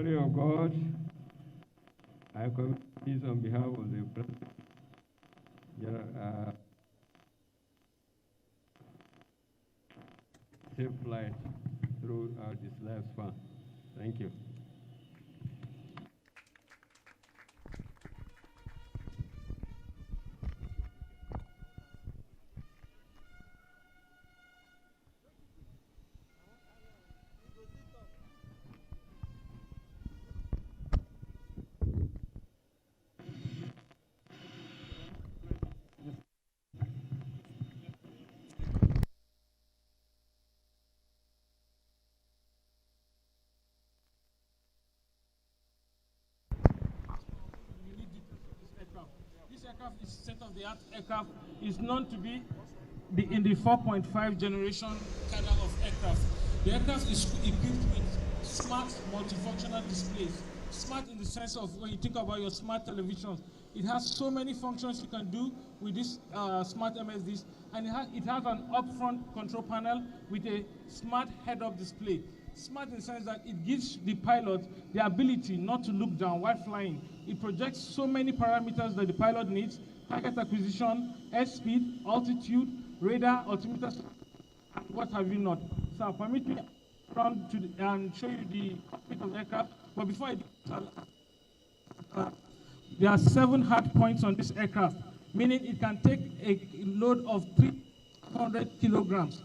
glory of God, I commit this on behalf of the President. Safe flight throughout this lifespan. Thank you. Aircraft is state-of-the-art aircraft. Is known to be in the 4.5 generation cadre of aircraft. The aircraft is equipped with smart multifunctional displays. Smart in the sense of when you think about your smart televisions, it has so many functions you can do with this smart MSDs, and it has an upfront control panel with a smart head-up display. Smart in the sense that it gives the pilot the ability not to look down while flying. It projects so many parameters that the pilot needs: target acquisition, airspeed, altitude, radar, altimeter, and what have you not. So permit me run to and show you the cockpit of the aircraft. But before I do, there are 7 hard points on this aircraft, meaning it can take a load of 300 kilograms.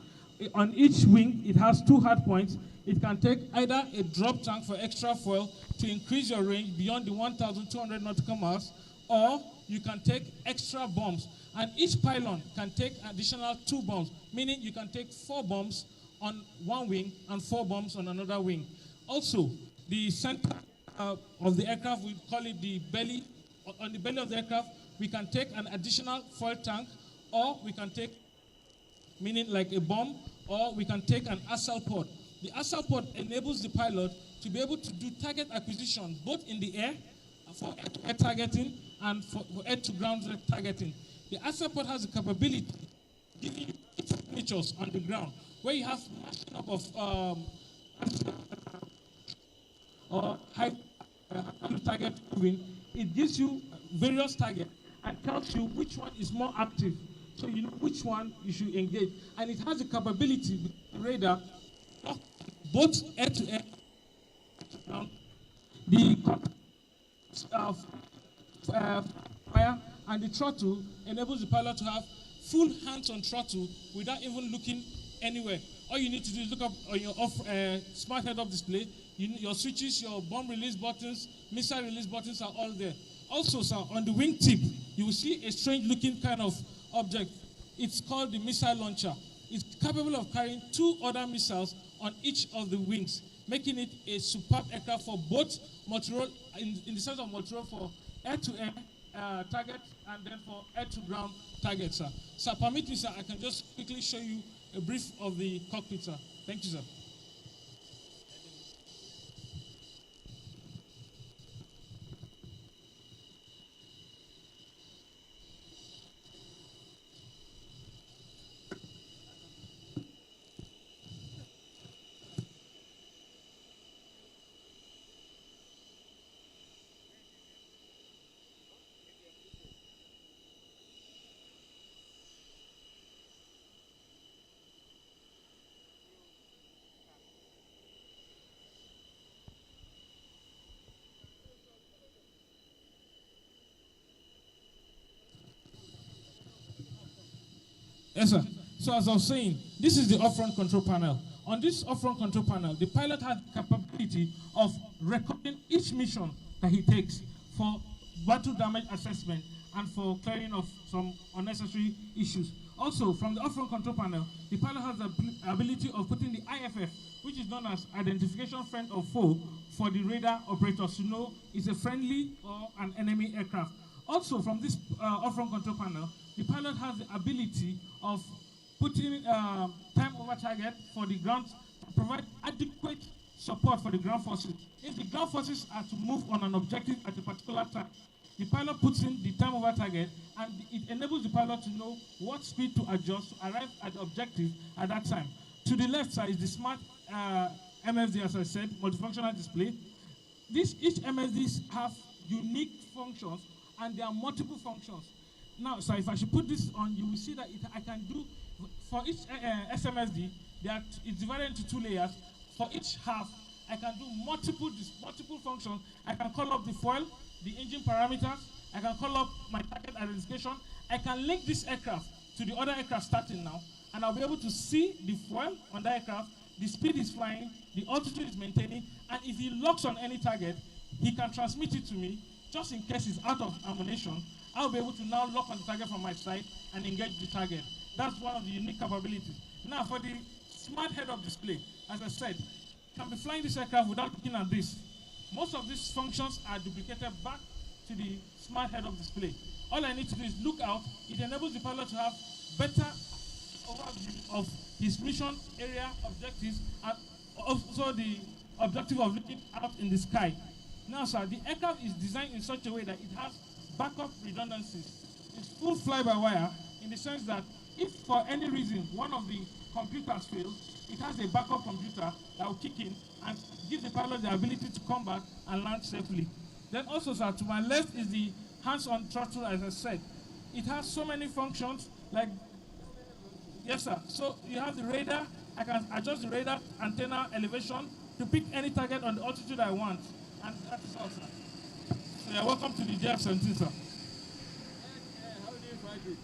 On each wing, it has 2 hard points. It can take either a drop tank for extra fuel to increase your range beyond the 1,200 nautical miles, or you can take extra bombs. And each pylon can take additional 2 bombs, meaning you can take 4 bombs on one wing and 4 bombs on another wing. Also, the center of the aircraft, we call it the belly. On the belly of the aircraft, we can take an additional fuel tank, or we can take, meaning like a bomb, or we can take an ASAL pod. The ASAL pod enables the pilot to be able to do target acquisition both in the air for air targeting and for air-to-ground targeting. The ASAL pod has the capability of giving you signatures on the ground, where you have matching up of or high target moving. It gives you various targets and tells you which one is more active, so you know which one you should engage. And it has the capability with the radar, both air-to-air, the fire and the throttle enables the pilot to have full hands on throttle without even looking anywhere. All you need to do is look up on your smart head-up display. Your switches, your bomb release buttons, missile release buttons are all there. Also, sir, on the wingtip, you will see a strange-looking kind of object. It's called the missile launcher. It's capable of carrying 2 other missiles on each of the wings, making it a superb aircraft for both multi-role, in the sense of multi-role for air-to-air targets and then for air-to-ground targets, sir. Sir, permit me, sir, I can just quickly show you a brief of the cockpit, sir. Thank you, sir. Yes, sir. So as I was saying, this is the off-front control panel. On this off-front control panel, the pilot has the capability of recording each mission that he takes for battle damage assessment and for clearing of some unnecessary issues. Also, from the off-front control panel, the pilot has the ability of putting the IFF, which is known as identification friend or foe, for the radar operators to know it's a friendly or an enemy aircraft. Also, from this off-front control panel, the pilot has the ability of putting time over target for the ground to provide adequate support for the ground forces. If the ground forces are to move on an objective at a particular time, the pilot puts in the time over target, and it enables the pilot to know what speed to adjust to arrive at the objective at that time. To the left side is the smart MFD, as I said, multifunctional display. each MSDs have unique functions, and there are multiple functions. Now, so if I should put this on, you will see that I can do, for each SMSD, it's divided into 2 layers. For each half, I can do multiple functions. I can call up the fuel, the engine parameters. I can call up my target identification. I can link this aircraft to the other aircraft starting now, and I'll be able to see the fuel on the aircraft, the speed is flying, the altitude is maintaining, and if he locks on any target, he can transmit it to me, just in case it's out of ammunition. I'll be able to now lock on the target from my side and engage the target. That's one of the unique capabilities. Now, for the smart head-up display, as I said, can be flying this aircraft without looking at this. Most of these functions are duplicated back to the smart head-up display. All I need to do is look out. It enables the pilot to have better overview of his mission area objectives, and also the objective of looking out in the sky. Now, sir, the aircraft is designed in such a way that it has backup redundancies. It's full fly-by-wire in the sense that if for any reason one of the computers fails, it has a backup computer that will kick in and give the pilot the ability to come back and land safely. Then also, sir, to my left is the hands-on throttle, as I said. It has so many functions, like, yes, sir. So you have the radar. I can adjust the radar antenna elevation to pick any target on the altitude I want. And that is all, sir. So you're welcome to the JF-17, sir. How do you find it?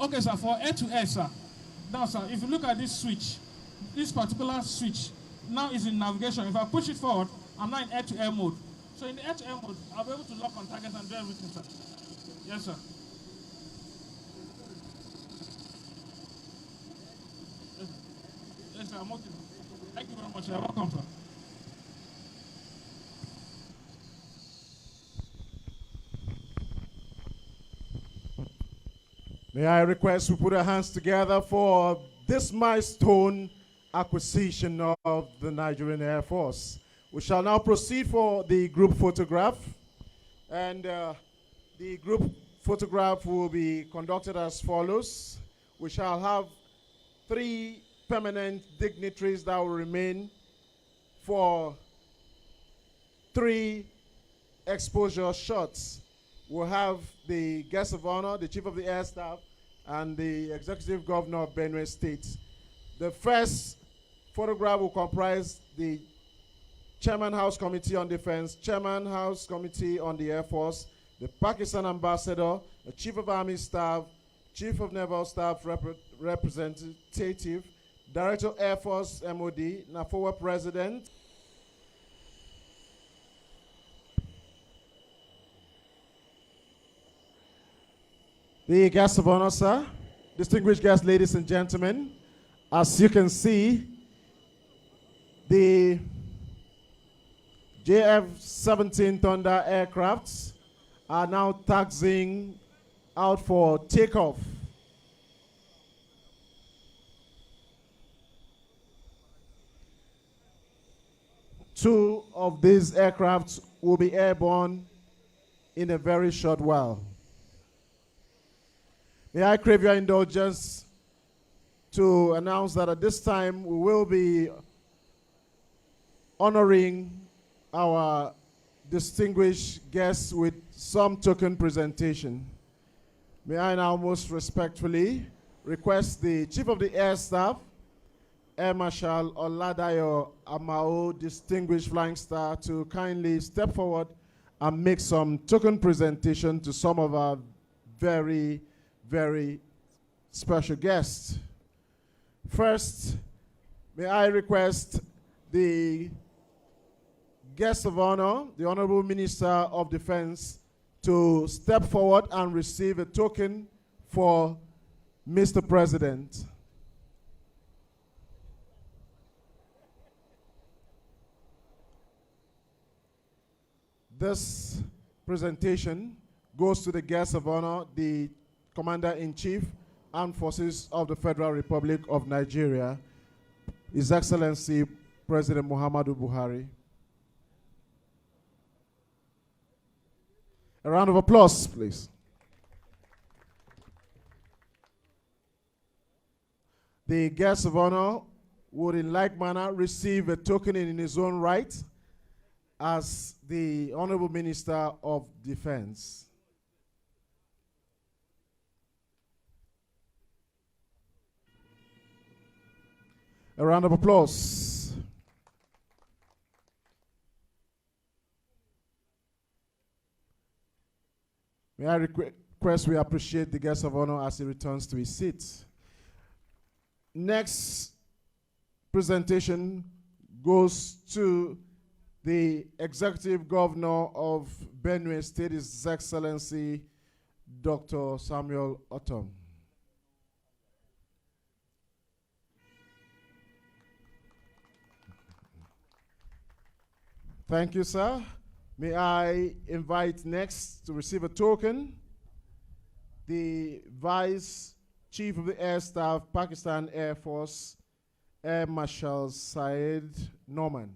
Okay, sir, for air-to-air, sir. Now, sir, if you look at this switch, this particular switch now is in navigation. If I push it forward, I'm now in air-to-air mode. So in the air-to-air mode, I'll be able to lock on targets and do everything, sir. Yes, sir. Yes, sir, I'm okay. Thank you very much. You're welcome, sir. May I request we put our hands together for this milestone acquisition of the Nigerian Air Force. We shall now proceed for the group photograph. And the group photograph will be conducted as follows. We shall have 3 permanent dignitaries that will remain for 3 exposure shots. We'll have the guest of honor, the chief of the air staff, and the executive governor of Benue State. The first photograph will comprise the Chairman House Committee on Defense, Chairman House Committee on the Air Force, the Pakistan Ambassador, the Chief of Army Staff, Chief of Naval Staff Representative, Director Air Force MOD, NAFOA President. The guests of honor, sir, distinguished guests, ladies and gentlemen, as you can see, the JF-17 Thunder aircrafts are now taxiing out for takeoff. Two of these aircrafts will be airborne in a very short while. May I crave your indulgence to announce that at this time we will be honoring our distinguished guests with some token presentation. May I now most respectfully request the Chief of the Air Staff, Air Marshal Oladayo Amao, Distinguished Flying Star, to kindly step forward and make some token presentation to some of our very, very special guests. First, may I request the guest of honor, the Honorable Minister of Defense, to step forward and receive a token for Mr. President. This presentation goes to the guest of honor, the Commander-in-Chief, Armed Forces of the Federal Republic of Nigeria, His Excellency President Muhammadu Buhari. A round of applause, please. The guest of honor would in like manner receive a token in his own right. as the Honorable Minister of Defense. A round of applause. May I request we appreciate the guest of honor as he returns to his seat. Next presentation goes to the Executive Governor of Benue State, His Excellency Dr. Samuel Otom. Thank you, sir. May I invite next to receive a token the Vice Chief of the Air Staff, Pakistan Air Force, Air Marshal Syed Norman.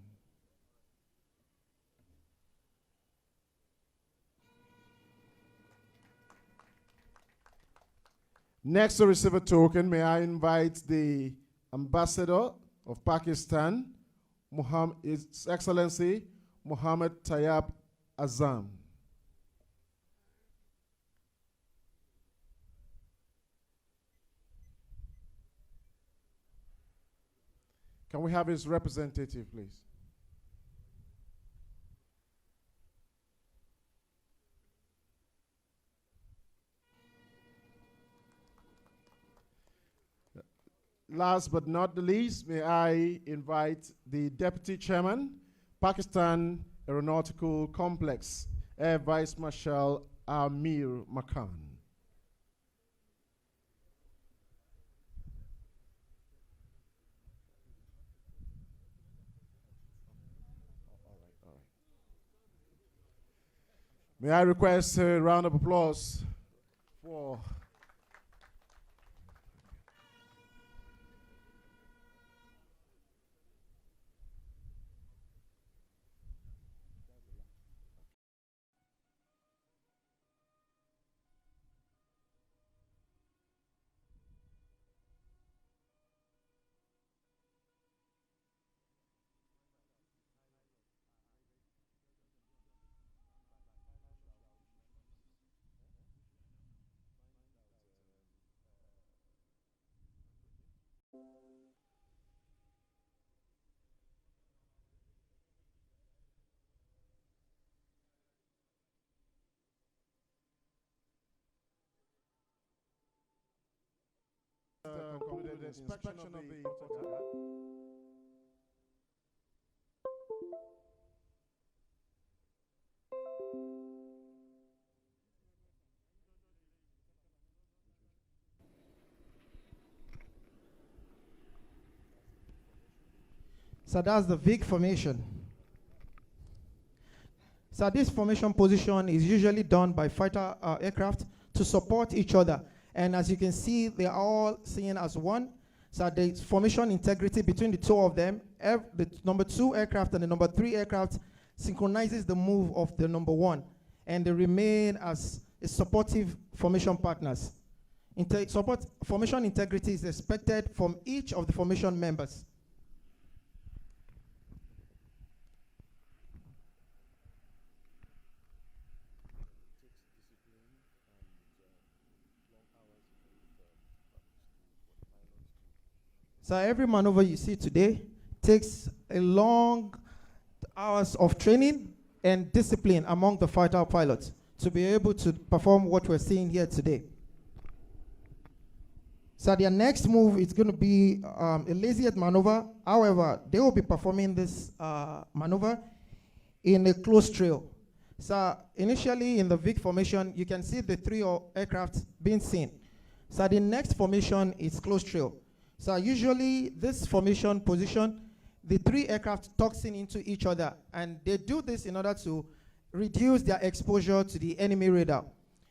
Next to receive a token, may I invite the Ambassador of Pakistan, His Excellency Muhammad Tayyab Azam. Can we have his representative, please? Last but not the least, may I invite the Deputy Chairman, Pakistan Aeronautical Complex, Air Vice Marshal Amir Makan. May I request a round of applause for concluded the inspection of the photograph. So that's the VIG formation. So this formation position is usually done by fighter aircraft to support each other. And as you can see, they are all seen as one. So the formation integrity between the two of them, the number 2 aircraft and the number 3 aircraft synchronizes the move of the number 1. And they remain as supportive formation partners. Formation integrity is expected from each of the formation members. So every maneuver you see today takes a long hours of training and discipline among the fighter pilots to be able to perform what we're seeing here today. So their next move is going to be a lazy maneuver. However, they will be performing this maneuver in a close trail. So initially in the VIG formation, you can see the 3 aircraft being seen. So the next formation is close trail. So usually this formation position, the 3 aircraft toxin into each other, and they do this in order to reduce their exposure to the enemy radar.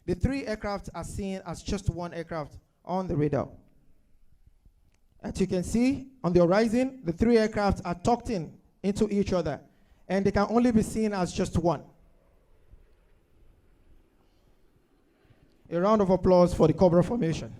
The 3 aircraft are seen as just 1 aircraft on the radar. As you can see on the horizon, the 3 aircraft are tucked in into each other, and they can only be seen as just 1. A round of applause for the Cobra formation.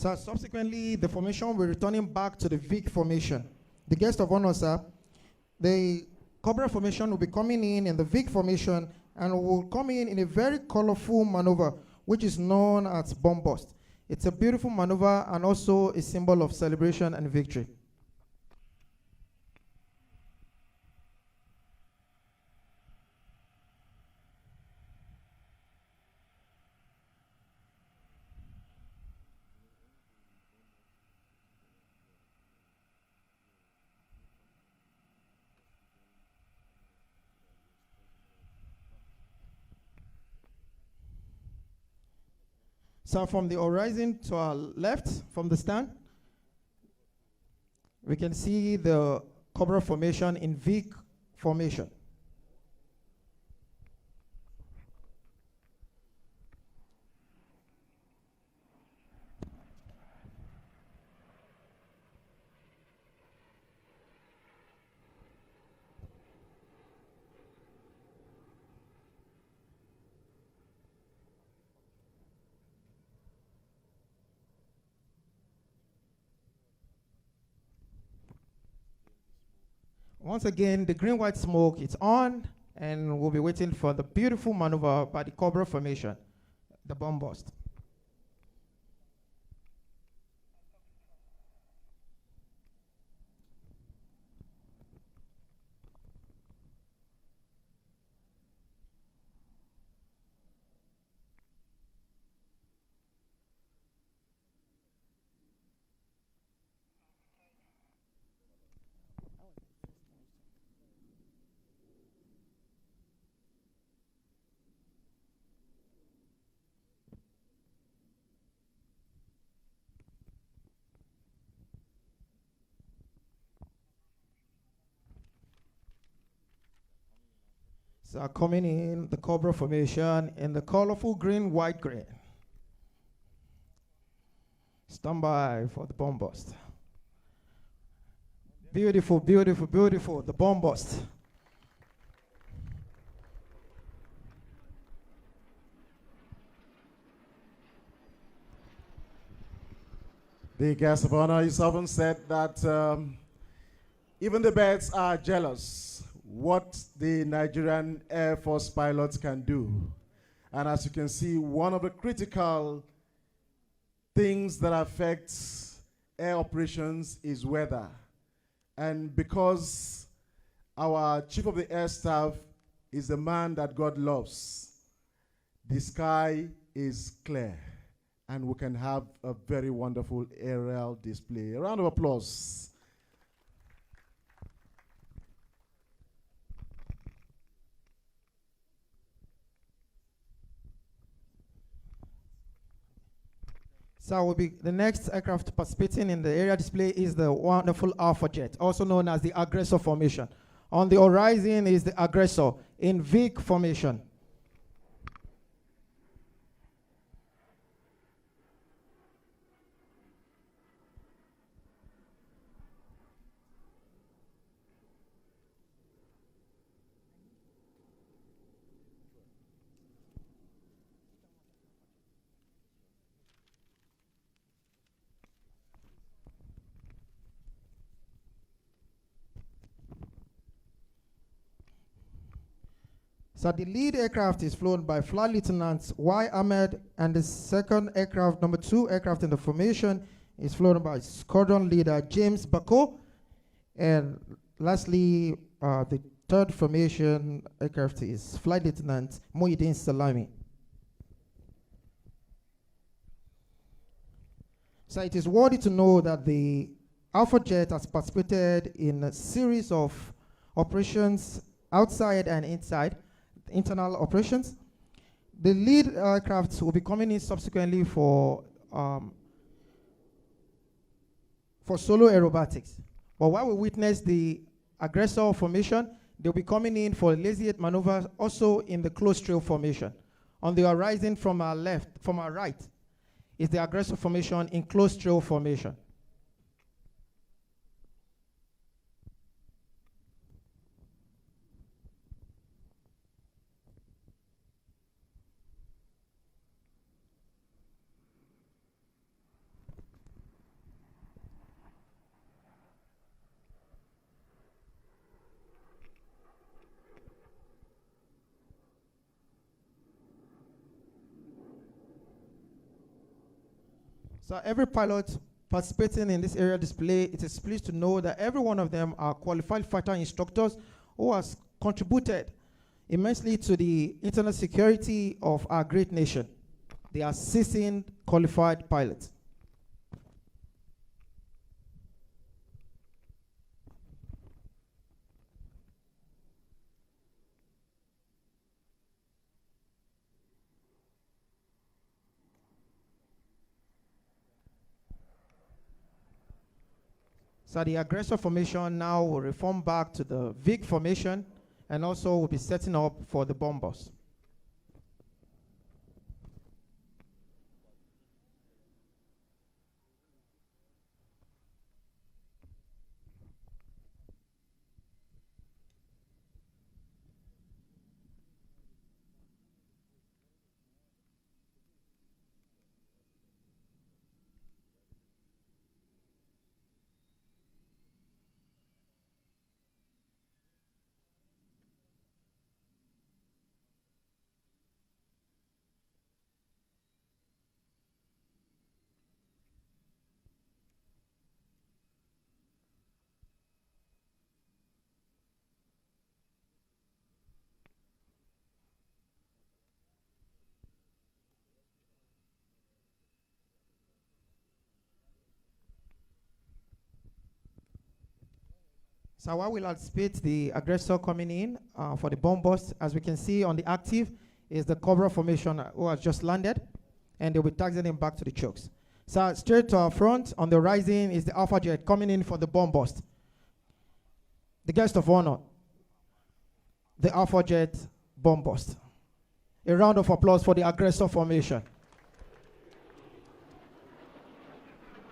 So subsequently, the formation will be returning back to the Vic formation. The guest of honor, sir, the Cobra formation will be coming in the Vic formation and will come in a very colorful maneuver, which is known as bomb bust. It's a beautiful maneuver and also a symbol of celebration and victory. So from the horizon to our left, from the stand, we can see the Cobra formation in Vic formation. Once again, the green-white smoke is on, and we'll be waiting for the beautiful maneuver by the Cobra formation, the bomb bust. So coming in the Cobra formation in the colorful green, white, green. Stand by for the bomb bust. Beautiful, beautiful, beautiful, the bomb bust. The guest of honor is often said that even the birds are jealous what the Nigerian Air Force pilots can do. And as you can see, one of the critical things that affects air operations is weather. And because our Chief of the Air Staff is the man that God loves, the sky is clear, and we can have a very wonderful aerial display. A round of applause. So the next aircraft participating in the area display is the wonderful Alpha Jet, also known as the Aggressor formation. On the horizon is the Aggressor in Vic formation. So the lead aircraft is flown by Flight Lieutenant Y. Ahmed, and the second aircraft, number 2 aircraft in the formation, is flown by Squadron Leader James Bako. And lastly, the third formation aircraft is Flight Lieutenant Muhyiddin Salami. So it is worthy to know that the Alpha Jet has participated in a series of operations outside and inside, internal operations. The lead aircraft will be coming in subsequently for solo aerobatics. But while we witness the Aggressor formation, they'll be coming in for lazy maneuvers also in the closed trail formation. On the horizon from our left, from our right, is the Aggressor formation in closed trail formation. So every pilot participating in this area display, it is pleased to know that every one of them are qualified fighter instructors who has contributed immensely to the internal security of our great nation. They are seasoned, qualified pilots. So the aggressor formation now will reform back to the VIG formation, and also will be setting up for the bombers. So while we'll anticipate the aggressor coming in for the bomb bust, as we can see on the active is the Cobra formation who has just landed, and they'll be taxiing him back to the chokes. So straight to our front on the rising is the Alpha Jet coming in for the bomb bust. The guest of honor, the Alpha Jet bomb bust. A round of applause for the aggressor formation.